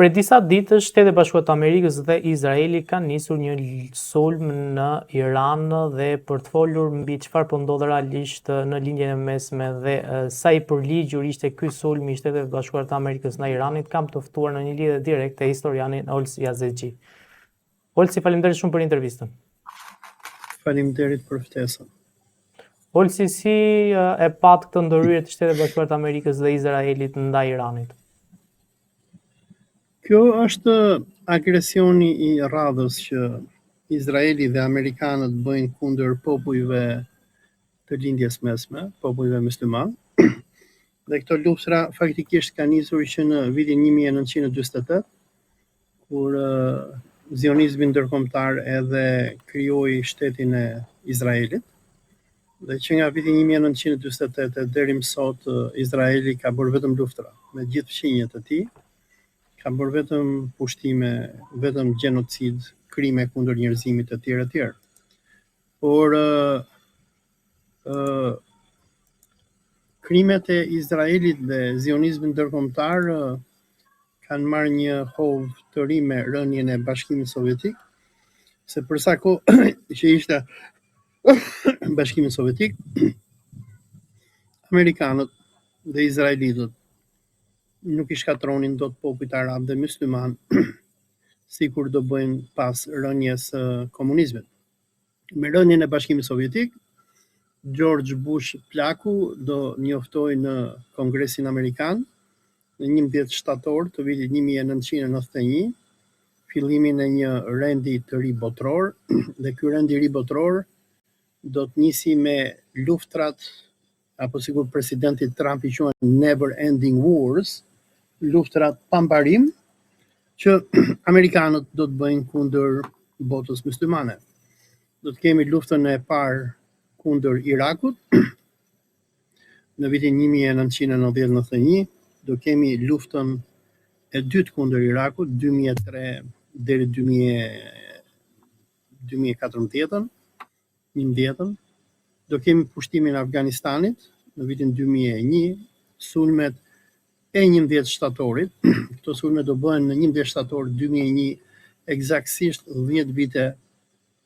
Për disa ditësh, Shtetet Bashkuara të Amerikës dhe Izraeli kanë nisur një sulm në Iran dhe për të folur mbi çfarë po ndodh realisht në linjën e mesme dhe sa i përligjur ishte ky sulm i Shteteve Bashkuara të Amerikës në Iranit, kam të ftuar në një lidhje direkte historianin Olsi Azexhi. Olsi, faleminderit shumë për intervistën. Faleminderit për ftesën. Olsi, si e pat këtë ndërhyrje të Shtetet Bashkuara të Amerikës dhe Izraelit ndaj Iranit? Kjo është agresioni i radhës që Izraeli dhe Amerikanët bëjnë kundër popujve të lindjes mesme, popujve musliman. Dhe këto luftra faktikisht kanë nisur që në vitin 1948, kur zionizmi ndërkombëtar edhe krijoi shtetin e Izraelit. Dhe që nga viti 1948 deri më sot Izraeli ka bërë vetëm luftra me gjithë fqinjet e tij. Ka bërë vetëm pushtime, vetëm gjenocid, krime kundër njerëzimit e tjerë e tjerë. Por krimet e Izraelit dhe zionizmit ndërkombëtar kanë marrë një hovë të ri me rënien e Bashkimit Sovjetik, se për sa kohë që ishte Bashkimi Sovjetik, Amerikanët dhe Izraelitët nuk i shkatronin dot popujt arab dhe musliman sikur do bëjnë pas rënies së komunizmit. Me rënien e Bashkimit Sovjetik, George Bush Plaku do njoftoi në Kongresin Amerikan në 11 shtator të vitit 1991 fillimin e një rendi të ri botror, dhe ky rend i ri botror do të nisi me luftrat, apo sikur presidenti Trump i quajnë never ending wars, luftrat pambarim që amerikanët do të bëjnë kundër botës muslimane. Do të kemi luftën e parë kundër Irakut në vitin 1990-91, do kemi luftën e dytë kundër Irakut 2003 deri 2014, do kemi pushtimin e Afganistanit në vitin 2001, sulmet e 11 shtatorit. Këto sulme do bëhen në 11 shtator 2001, eksaktësisht 10 vite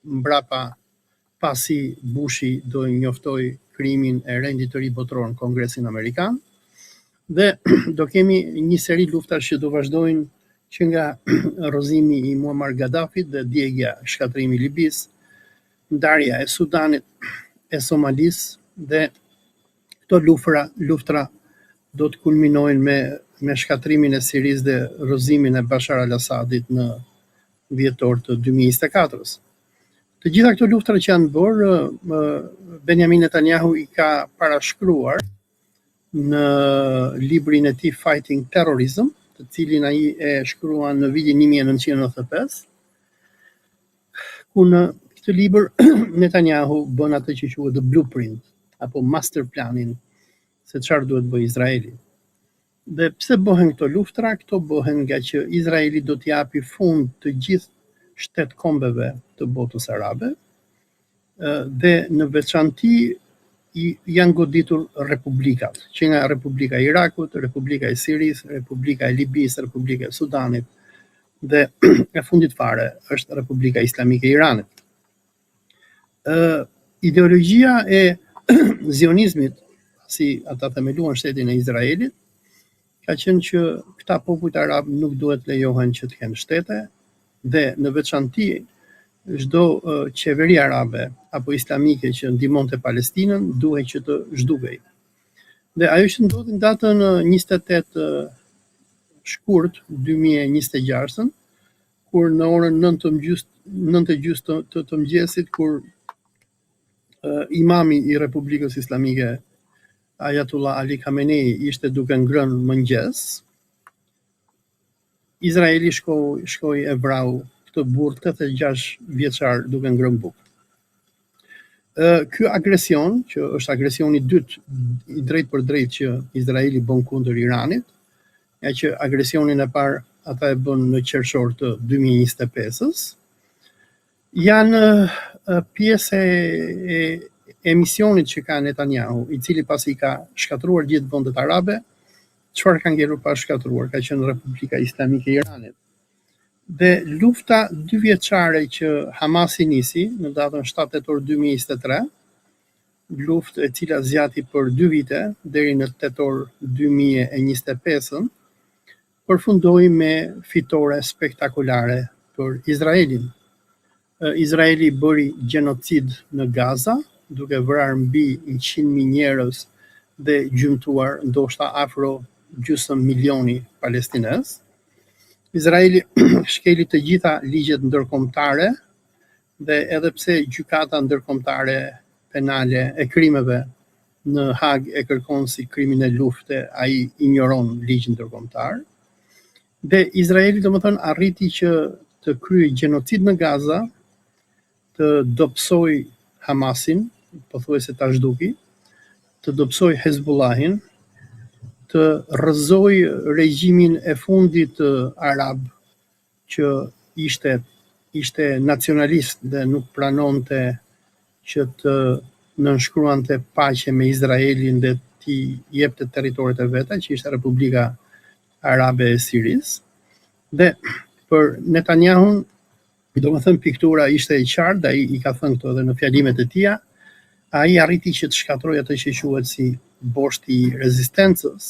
mbrapa pasi Bushi do njoftoi krimin e rendit të ri botror në Kongresin Amerikan. Dhe do kemi një seri luftash që do vazhdojnë që nga rrëzimi i Muammar Gaddafit dhe djegja, shkatrimi i Libis, ndarja e Sudanit, e Somalis, dhe këto luftra do të kulminojnë me shkatrimin e Siris dhe rrëzimin e Bashar al-Assadit në dhjetor të 2024-s. Të gjitha këto luftra që janë bërë, Benjamin Netanyahu i ka parashkruar në librin e tij Fighting Terrorism, të cilin ai e shkruan në vitin 1995, ku në këtë libër Netanyahu bën atë që quhet the blueprint apo master planin se çfarë duhet bëjë Izraeli. Dhe pse bëhen këto luftra? Këto bëhen nga që Izraeli do t'i japi fund të gjithë shtetkombeve të botës arabe, dhe në veçanti janë goditur republikat, që nga Republika e Irakut, Republika e Siris, Republika e Libis, Republika e Sudanit, dhe e fundit fare është Republika Islamike e Iranit. Ideologjia e zionizmit, si ata themeluan shtetin e Izraelit, ka qenë që këta popujt arab nuk duhet lejohen që të kenë shtete, dhe në veçanti çdo qeveri arabe apo islamike që ndihmonte Palestinën duhet që të zhdukej. Dhe ajo që ndodhi në datën 28 shkurt 2026, kur në orën 9:30 të mëngjesit, kur imami i Republikës Islamike Ayatollah Ali Khamenei ishte duke ngrënë mëngjes, Izraeli shkoi e vrau këtë burr 86 vjeçar duke ngrënë bukë. Ky agresion, që është agresioni i dytë i drejtë për drejtë që Izraeli bën kundër Iranit, ja që agresionin e parë ata e bën në qershor të 2025-s, janë pjesë e emisionit që ka Netanyahu, i cili pasi ka shkatruar gjithë vendet arabe, çfarë ka ngelur pa shkatruar, ka qenë Republika Islamike e Iranit. Dhe lufta 2 vjeçare që Hamasi nisi në datën 7 tetor 2023, luftë e cila zgjati për 2 vite deri në tetor 2025, përfundoi me fitore spektakolare për Izraelin. Izraeli bëri gjenocid në Gaza, duke vrarë mbi 100.000 njerëz dhe gjymtuar ndoshta afro gjysmë milioni palestinez. Izraeli shkeli të gjitha ligjet ndërkombëtare dhe edhe pse gjykata ndërkombëtare penale e krimeve në Hag e kërkon si krimin e lufte, ai injoron ligjin ndërkombëtar. Dhe Izraeli domethënë arriti që të kryej gjenocid në Gaza, të dobësoj Hamasin, pothuajse ta zhduki, të dobësoj Hezbollahin, të rrëzoj regjimin e fundit arab që ishte nacionalist dhe nuk pranonte që të nënshkruante paqe me Izraelin dhe t'i jepte territoret e veta, që ishte Republika Arabe e Siris. Dhe për Netanyahu, domethënë piktura ishte e qartë, ai i ka thënë këto edhe në fjalimet e tija, ai arriti që të shkatrojë atë që quhet si boshti i rezistencës.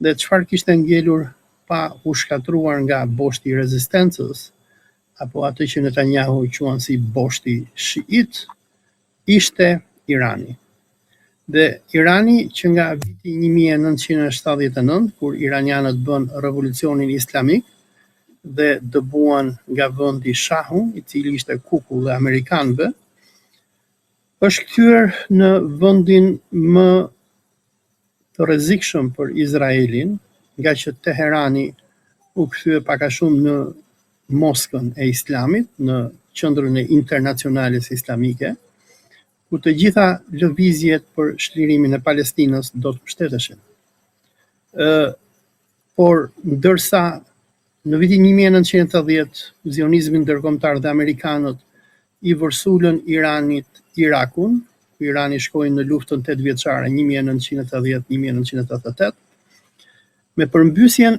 Dhe çfarë kishte ngelur pa u shkatruar nga boshti i rezistencës, apo atë që Netanyahu quan si boshti shiit, ishte Irani. Dhe Irani që nga viti 1979, kur iranianët bën revolucionin islamik dhe dëbuan nga vendi Shahu, i cili ishte kukull dhe amerikanëve, është kthyer në vendin më të rrezikshëm për Izraelin, nga që Teherani u kthye pak a shumë në Moskën e Islamit, në qendrën e internacionales islamike, ku të gjitha lëvizjet për shlirimin e Palestinës do të mbështeteshin. Por ndërsa në vitin 1980 zionizmi ndërkombëtar dhe amerikanët i vërsulën Irakun, Irani shkoi në luftën 8 vjeçare 1980-1988, me përmbysjen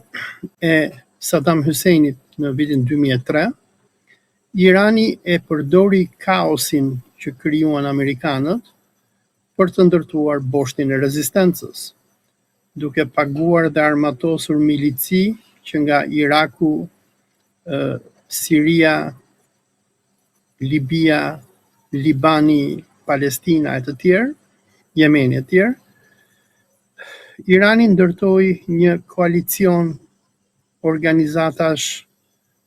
e Saddam Husseinit në vitin 2003, Irani e përdori kaosin që krijuan amerikanët për të ndërtuar boshtin e rezistencës, duke paguar dhe armatosur milici që nga Iraku, Siria, Libia, Libani, Palestina e të tjerë, Jemeni e të tjerë. Irani ndërtoi një koalicion organizatash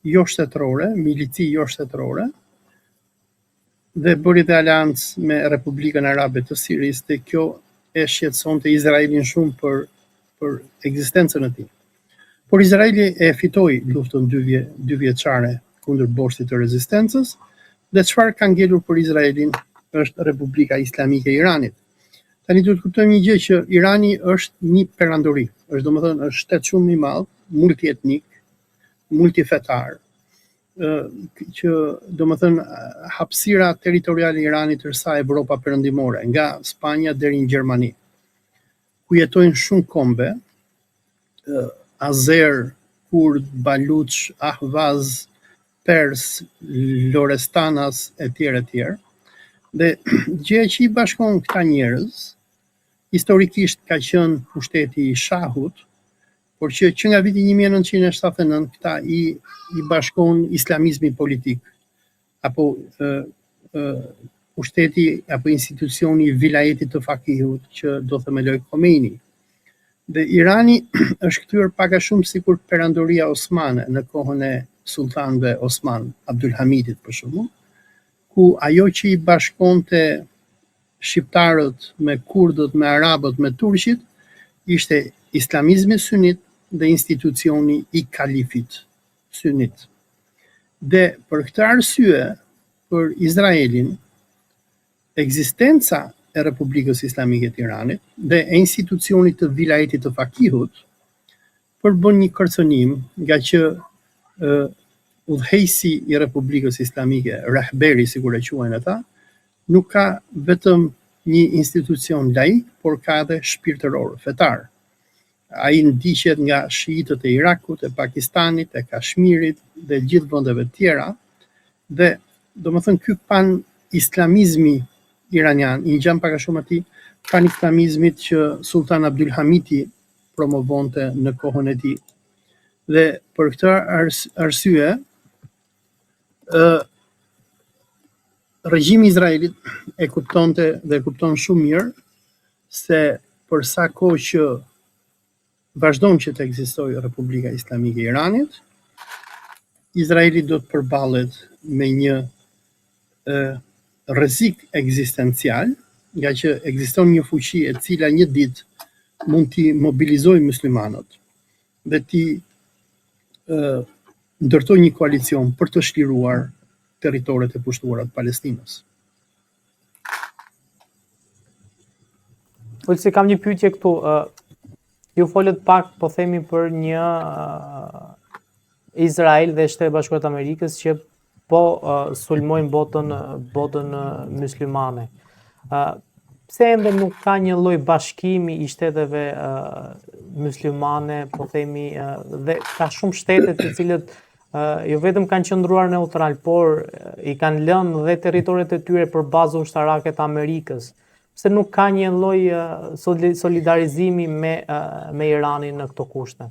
jo shtetërore, milici jo shtetërore, dhe bëri dhe aleancë me Republikën Arabe të Siris, dhe kjo e shqetësonte Izraelin shumë për ekzistencën e tij. Por Izraeli e fitoi luftën 2 vjeçare kundër boshtit të rezistencës, dhe çfarë ka ngelur për Izraelin është Republika Islamike e Iranit. Tani duhet të kuptojmë një gjë, që Irani është një perandori, është domethënë është shtet shumë i madh, multietnik, multifetar, që domethënë hapësira territoriale e Iranit është sa Evropa perëndimore, nga Spanja deri në Gjermani, ku jetojnë shumë kombe, Azer, Kurd, Baluç, Ahvaz, Pers, Lorestanas e tjerë. Dhe gjëja që i bashkon këta njerëz, historikisht ka qenë pushteti i Shahut, por që nga viti 1979 këta i bashkon islamizmi politik, apo pushteti apo institucioni i vilajetit të fakihut që do themeloj Khomeini. Dhe Irani është kthyer pak a shumë sikur perandoria osmane në kohën e sultanëve Osman Abdulhamidit për shembull, ku ajo që i bashkonte shqiptarët me kurdët, me arabët, me turqit, ishte islamizmi sunit dhe institucioni i kalifit sunit. Dhe për këtë arsye, për Izraelin, ekzistenca e Republikës Islamike të Iranit dhe e institucionit të vilajetit të fakihut përbën një kërcënim, nga që udhëheqësi i Republikës Islamike, rehberi sikur e quajnë ata, nuk ka vetëm një institucion laik, por ka edhe shpirtëror, fetar. Ai ndiqet nga shiitët e Irakut, e Pakistanit, e Kashmirit dhe gjithë vendeve tjera dhe domethënë ky pan-islamizmi iranian i ngjan pak a shumë atij pan-islamizmit që Sultan Abdulhamiti promovonte në kohën e tij. Dhe për këtë arsye regjimi i Izraelit e kuptonte dhe e kupton shumë mirë se për sa kohë që vazhdon që të ekzistojë Republika Islamike e Iranit, Izraeli do të përballet me një rrezik ekzistencial, nga që ekziston një fuqi e cila një ditë mund t'i mobilizojë muslimanët dhe t'i ndërtoj një koalicion për të shliruar territoret e pushtuara të Palestinës. Ulsi, kam një pyetje këtu. Ju folët pak, po themi, për një Izrael dhe Shtetet Bashkuara të Amerikës që po sulmojnë botën myslimane. Pse ende nuk ka një lloj bashkimi i shteteve myslimane, po themi, dhe ka shumë shtete të cilët jo vetëm kanë qëndruar neutral, por i kanë lënë dhe territoret e tyre për bazë ushtarake të Amerikës. Pse nuk ka një lloj solidarizimi me Iranin në këto kushte?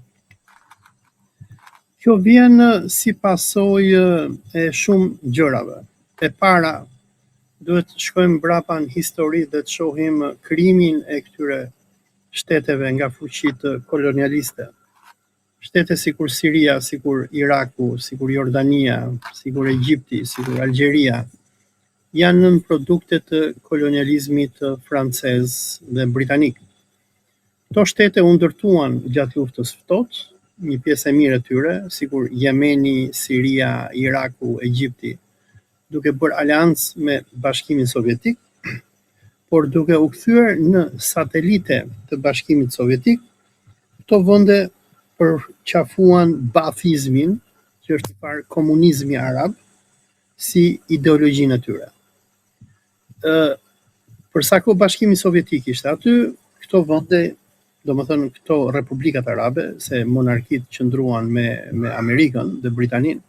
Kjo vjen si pasojë e shumë gjërave. E para, duhet shkojmë mbrapa në histori dhe të shohim krijimin e këtyre shteteve nga fuqitë kolonialiste. Shtete sikur Siria, sikur Iraku, sikur Jordania, sikur Egjipti, sikur Algjeria, janë nën produkte të kolonializmit francez dhe britanik. Këto shtete u ndërtuan gjatë luftës ftohtë, një pjesë e mirë e tyre, sikur Jemeni, Siria, Iraku, Egjipti, duke bërë aleancë me Bashkimin Sovjetik, por duke u kthyer në satelite të Bashkimit Sovjetik, këto vende përqafuan Baathizmin, që është një farë komunizmi arab, si ideologjinë e tyre. Për sa kohë Bashkimi Sovjetik ishte aty, këto vende, domethënë këto republikat arabe, se monarkitë qëndruan me Amerikën dhe Britaninë,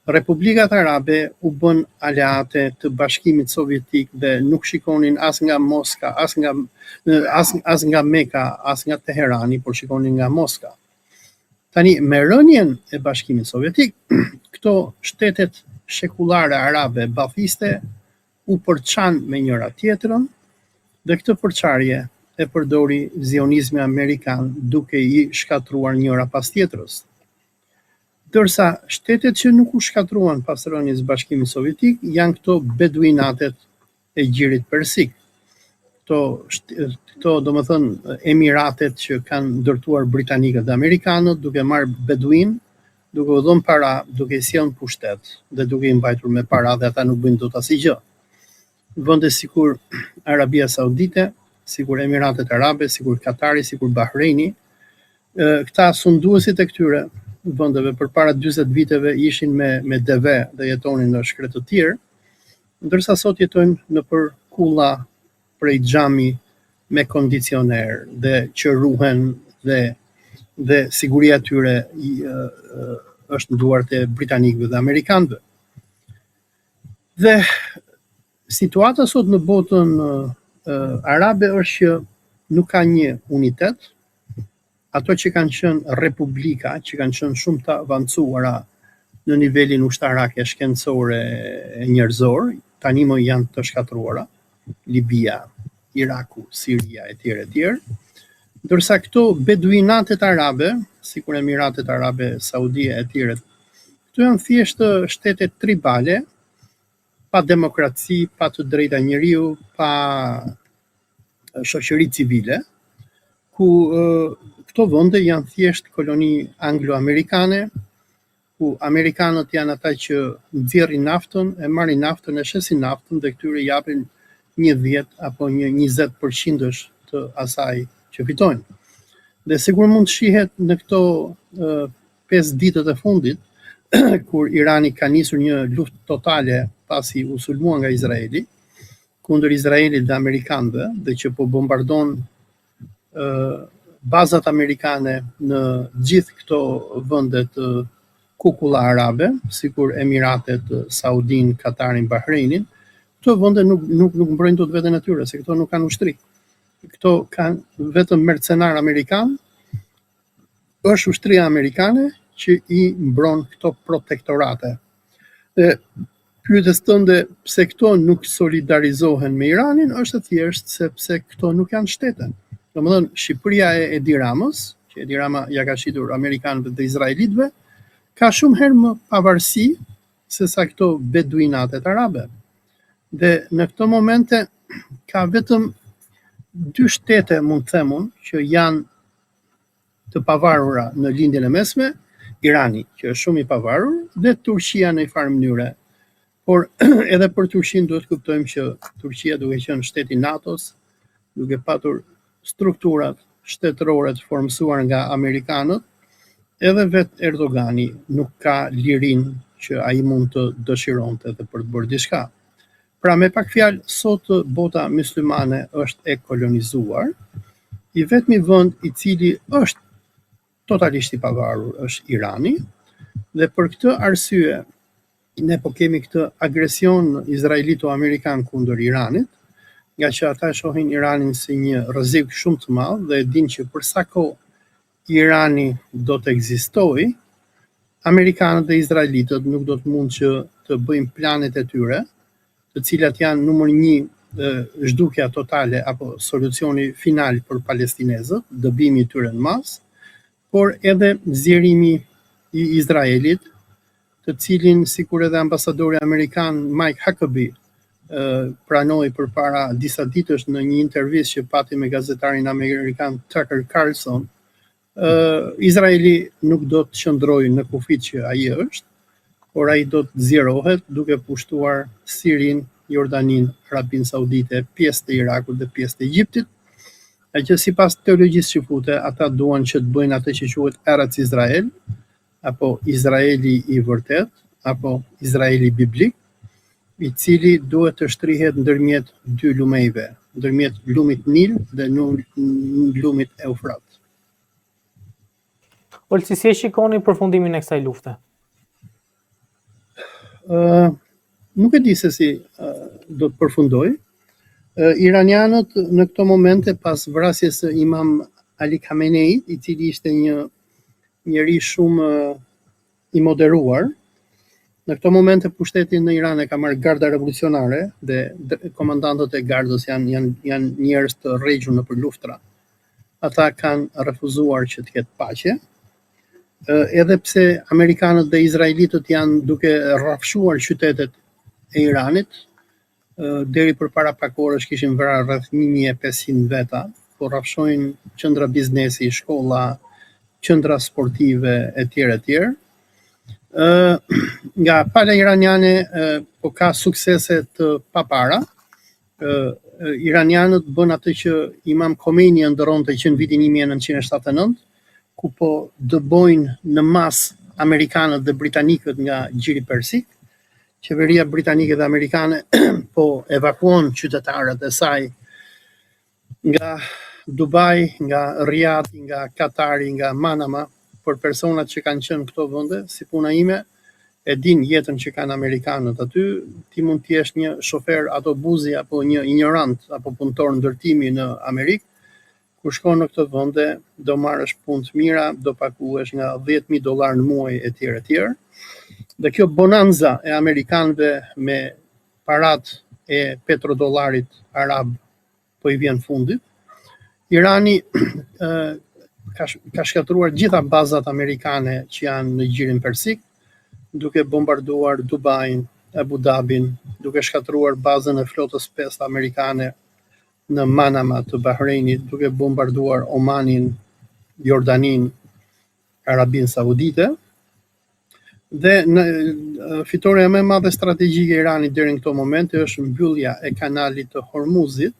republikat arabe u bën aleate të Bashkimit Sovjetik dhe nuk shikonin as nga Moska, as nga Meka, as nga Teherani, por shikonin nga Moska. Tani, me rënien e Bashkimit Sovjetik, këto shtetet shekullare arabe baathiste u përçan me njëra tjetrën dhe këtë përçarje e përdori zionizmi amerikan duke i shkatruar njëra pas tjetrës. Dërsa shtetet që nuk u shkatruan pas rënies Bashkimit Sovjetik janë këto beduinatet e Gjirit Persik. Këto domethënë emiratet që kanë ndërtuar britanikët dhe amerikanët duke marrë beduin, duke u dhënë para, duke i sjellë pushtet dhe duke i mbajtur me para dhe ata nuk bëjnë dot asgjë. Vende sikur Arabia Saudite, sikur Emiratet Arabe, sikur Katari, sikur Bahreini, këta sunduesit e këtyre vendeve përpara 40 viteve ishin me deve dhe jetonin në shkretë të tjerë, ndërsa sot jetojnë nëpër kulla prej xhami me kondicioner dhe që ruhen dhe siguria e tyre është në duart e britanikëve dhe amerikanëve. Dhe situata sot në botën arabe është që nuk ka një unitet. Ato që kanë qenë republika, që kanë qenë shumë të avancuara në nivelin ushtarake, shkencore e njerëzor, tani më janë të shkatruara, Libia, Iraku, Siria e tjerë, ndërsa këto beduinatet arabe, sikur Emiratet Arabe, Saudia e tjerë, këto janë thjesht shtete tribale, pa demokraci, pa të drejta njeriu, pa shoqëri civile, ku këto vende janë thjesht koloni anglo-amerikane, ku amerikanët janë ata që nxjerrin naftën, e marrin naftën, e shesin naftën dhe këtyre japin një 10 apo një 20% të asaj që fitojnë. Dhe sigur mund të shihet në këto 5 ditët e fundit, kur Irani ka nisur një luftë totale pasi u sulmua nga Izraeli, kundër Izraelit dhe Amerikanëve, dhe që po bombardon bazat amerikane në gjithë këto vende të kukulla arabe, sikur Emiratet, Saudin, Katarin, Bahreinin, këto vende nuk mbrojnë dot veten e tyre, se këto nuk kanë ushtri. Këto kanë vetëm mercenar amerikan, është ushtria amerikane që i mbron këto protektorate. Dhe pyetjes tënde pse këto nuk solidarizohen me Iranin është thjesht sepse këto nuk janë shtete. Domethënë Shqipëria e Edi Ramës, që Edi Rama ja ka shitur amerikanëve dhe izraelitëve, ka shumë herë më pavarësi se sa këto beduinatet arabe. Dhe në këto momente ka vetëm 2 shtete, mund të themun, që janë të pavarura në lindjen e mesme, Irani, që është shumë i pavarur, dhe Turqia në një farë mënyre. Por edhe për Turqinë duhet kuptojmë që Turqia, duke qenë shteti NATO-s, duke patur strukturat shtetërore të formësuar nga amerikanët, edhe vetë Erdogani nuk ka lirinë që ai mund të dëshironte edhe për të bërë diçka. Pra me pak fjalë, sot bota myslimane është e kolonizuar, i vetmi vend i cili është totalisht i pavarur është Irani, dhe për këtë arsye ne po kemi këtë agresion izraelito-amerikan kundër Iranit, nga që ata shohin Iranin si një rrezik shumë të madh dhe e dinë që për sa kohë Irani do të ekzistojë, amerikanët dhe izraelitët nuk do të mund që të bëjnë planet e tyre, të cilat janë numër 1 zhdukja totale apo solucioni final për palestinezët, dëbimi i tyre në mas, por edhe zgjerimi i Izraelit, të cilin sikur edhe ambasadori amerikan Mike Huckabee pranoi përpara disa ditësh në një intervistë që pati me gazetarin amerikan Tucker Carlson, Izraeli nuk do të qëndrojë në kufit që ai është, por ai do të zgjerohet duke pushtuar Sirin, Jordanin, Arabin Saudite, pjesë të Irakut dhe pjesë të Egjiptit, e që sipas teologjisë shqiptare ata duan që të bëjnë atë që quhet Eretz Izrael, apo Izraeli i vërtet, apo Izraeli biblik, i cili duhet të shtrihet ndërmjet 2 lumejve, ndërmjet lumit Nil dhe lumit Eufrat. Olsi, si e shikoni përfundimin e kësaj lufte? Nuk e di se si do të përfundoj. Iranianët në këto momente pas vrasjes së Imam Ali Khameneit, i cili ishte një njeri shumë i moderuar, në këto momente pushtetin në Iran e ka marrë garda revolucionare dhe komandantët e gardës janë njerëz të rregjur nëpër luftra. Ata kanë refuzuar që të ketë paqe. Edhe pse amerikanët dhe izraelitët janë duke rrafshuar qytetet e Iranit, deri përpara pak orësh kishin vrarë rreth 1500 veta, po rrafshojnë qendra biznesi, shkolla, qendra sportive etj. Nga pala iraniane po ka suksese të papara. Iranianët bën atë që Imam Khomeini ndërronte që në vitin 1979, ku po dëbojnë në mas amerikanët dhe britanikët nga Gjiri Persik. Qeveria britanike dhe amerikane po evakuon qytetarët e saj nga Dubai, nga Riyadh, nga Katari, nga Manama, për personat që kanë qenë këto vende, si puna ime, e din jetën që kanë amerikanët aty, ti mund të jesh një shofer autobusi apo një ignorant apo punëtor ndërtimi në Amerikë, kur shkon në këto vende, do marrësh punë të mira, do paguhesh nga $10,000 në muaj etj. Dhe kjo bonanza e amerikanëve me parat e petrodollarit arab po i vjen fundit. Irani ka shkatruar gjitha bazat amerikane që janë në Gjirin Persik, duke bombarduar Dubain, Abu Dhabin, duke shkatruar bazën e flotës 5 amerikane në Manama të Bahreinit, duke bombarduar Omanin, Jordanin, Arabin Saudite. Dhe fitoria më e madhe strategjike e Iranit deri në këto momente është mbyllja e kanalit të Hormuzit,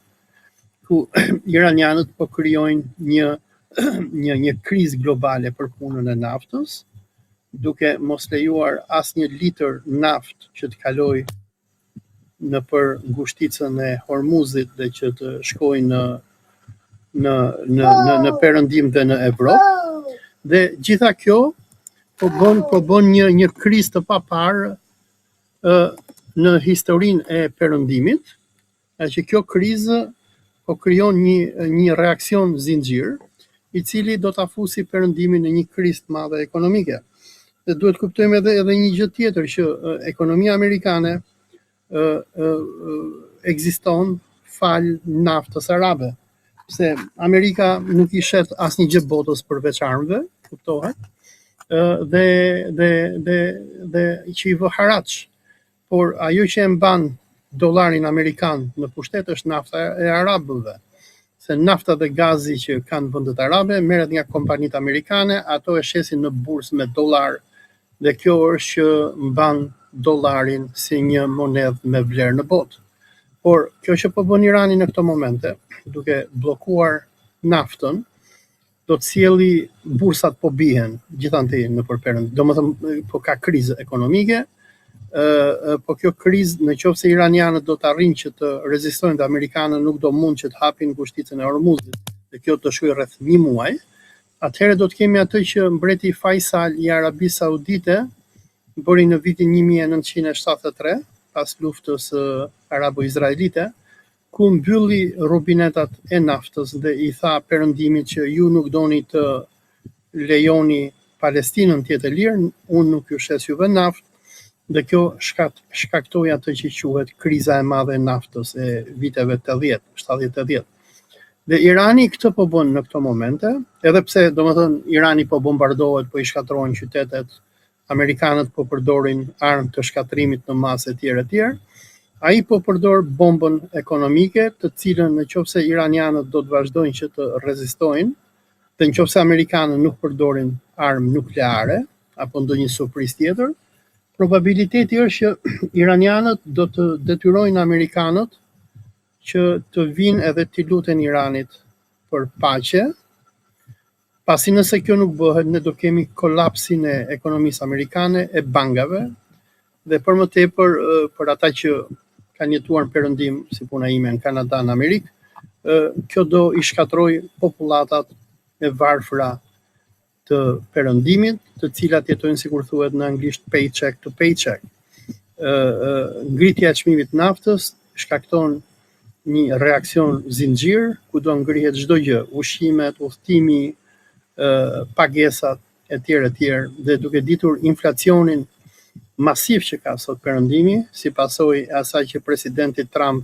ku iranianët po krijojnë një krizë globale për punën e naftës, duke mos lejuar asnjë litër naftë që të kalojë në për ngushticën e Hormuzit dhe që të shkojnë në perëndim dhe në Evropë. Dhe gjitha kjo po bën një krizë të paparë në historinë e perëndimit, që kjo krizë po krijon një reaksion zinxhir, i cili do ta fusi perëndimin në një krizë të madhe ekonomike. Dhe duhet kuptojmë edhe një gjë tjetër, që ekonomia amerikane ekziston fal naftës arabe. Se Amerika nuk i shet asnjë gjë botës përveç armëve, kuptohet, dhe që i vë haraç. Por ajo që e mban dollarin amerikan në pushtet është nafta e arabëve. Se nafta dhe gazi që kanë vendet arabe merret nga kompanitë amerikane, ato e shesin në bursë me dollar, dhe kjo është që mban dollarin si një monedhë me vlerë në botë. Por kjo që po bën Irani në këto momente, duke bllokuar naftën, do të sjelli bursat po bien gjithanti në përperëndim. Domethënë po ka krizë ekonomike, po kjo krizë, nëse iranianët do të arrijnë që të rezistojnë dhe amerikanët nuk do mund që të hapin kushticën e Hormuzit, dhe kjo të shkojë rreth 1 muaj, atëherë do të kemi atë që mbreti Faisal i Arabisë Saudite bëri në vitin 1973, pas luftës arabo-izraelite, ku mbylli robinetat e naftës dhe i tha perëndimit që ju nuk doni të lejoni Palestinën të jetë e lirë, unë nuk ju shes juve naftë, dhe kjo shkaktoi atë që quhet kriza e madhe e naftës e viteve 70-80. Dhe Irani këtë po bën në këto momente, edhe pse domethënë Irani po bombardohet, po i shkatrohen qytetet, amerikanët po përdorin armë të shkatrimit në masë etj. Ai po përdor bombën ekonomike, të cilën nëse iranianët do të vazhdojnë që të rezistojnë, dhe nëse amerikanët nuk përdorin armë nukleare apo ndonjë surprizë tjetër, probabiliteti është që iranianët do të detyrojnë amerikanët që të vinë edhe t'i luten Iranit për paqe, pasi nëse kjo nuk bëhet, ne do kemi kolapsin e ekonomisë amerikane, e bankave, dhe për më tepër për ata që kanë jetuar në perëndim, si puna ime në Kanada, në Amerikë, kjo do i shkatroj popullatat e varfëra të perëndimit, të cilat jetojnë sikur thuhet në anglisht paycheck to paycheck. Ngritja e çmimit naftës shkakton një reaksion zinxhir, ku do ngrihet çdo gjë, ushqimet, udhtimi, pagesat etj. Dhe duke ditur inflacionin masiv që ka sot perëndimi, si pasojë e asaj që presidenti Trump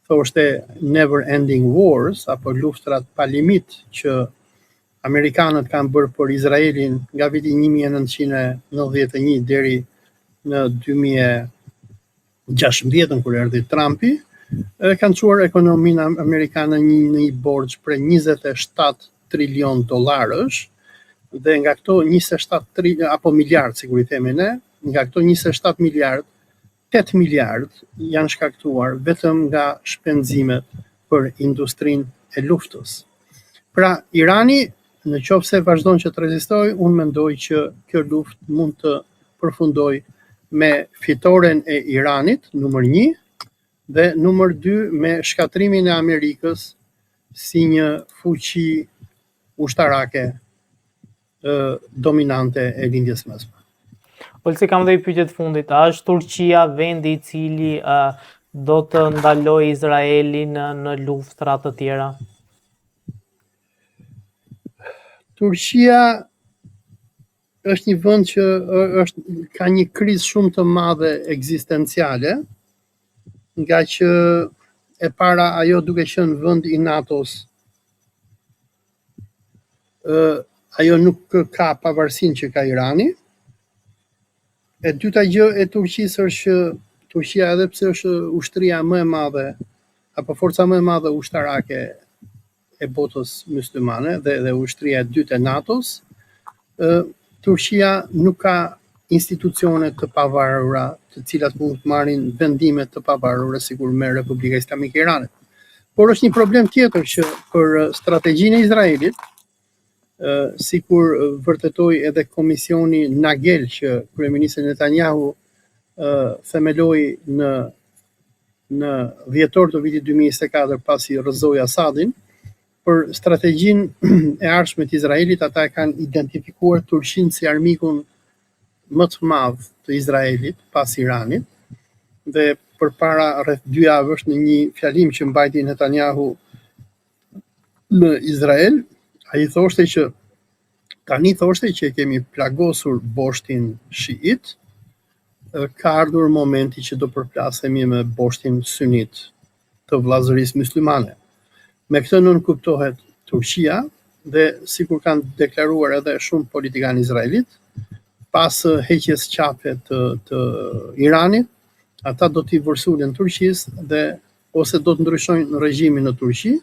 thoshte never ending wars, apo luftrat pa limit që amerikanët kanë bërë për Izraelin nga viti 1991 deri në 2016 kur erdhi Trumpi, kanë çuar ekonominë amerikane në një borxh për 27 trilion dollarësh, dhe nga këto 27 apo miliard, sikur i themi ne, nga këto 27 miliard, 8 miliard janë shkaktuar vetëm nga shpenzimet për industrinë e luftës. Pra, Irani, në qoftë se vazhdon që të rezistojë, unë mendoj që kjo luftë mund të përfundojë me fitoren e Iranit, numër 1, dhe numër 2 me shkatrimin e Amerikës si një fuqi ushtarake dominante e lindjes mesme. Olsi, kam dhe i pyetje të fundit. A është Turqia vendi i cili do të ndalojë Izraelin në luftra të tjera? Turqia është një vend që ka një krizë shumë të madhe ekzistenciale, nga që e para ajo duke qenë vend i NATO-s, ajo nuk ka pavarësinë që ka Irani. E dyta gjë e Turqisë është që Turqia, edhe pse është ushtria më e madhe apo forca më e madhe ushtarake e botës myslimane dhe ushtria e dytë e NATO-s, Turqia nuk ka institucione të pavarura të cilat mund të marrin vendime të pavarura sikur me Republika Islamike e Iranit. Por është një problem tjetër që për strategjinë e Izraelit, sikur vërtetoi edhe komisioni Nagel që kryeministri Netanyahu themeloi në dhjetor të vitit 2024 pasi rrëzoi Asadin, për strategjinë e ardhshme të Izraelit, ata e kanë identifikuar Turqinë si armikun më të madh të Izraelit pas Iranit, dhe përpara rreth 2 javësh në një fjalim që mbajti Netanyahu në Izrael, ai thoshte që kemi plagosur boshtin shiit, ka ardhur momenti që do përplasemi me boshtin sunit të vllazërisë muslimane. Me këtë nën kuptohet Turqia, dhe sikur kanë deklaruar edhe shumë politikanë izraelit, pas heqjes qape të Iranit, ata do t'i vërsulen Turqisë dhe ose do të ndryshojnë regjimin në Turqi,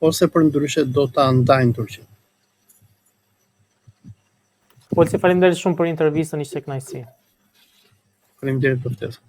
ose për ndryshe do ta ndajnë Turqinë. Olsi, faleminderit shumë për intervistën, ishte kënaqësi. Faleminderit për ftesën.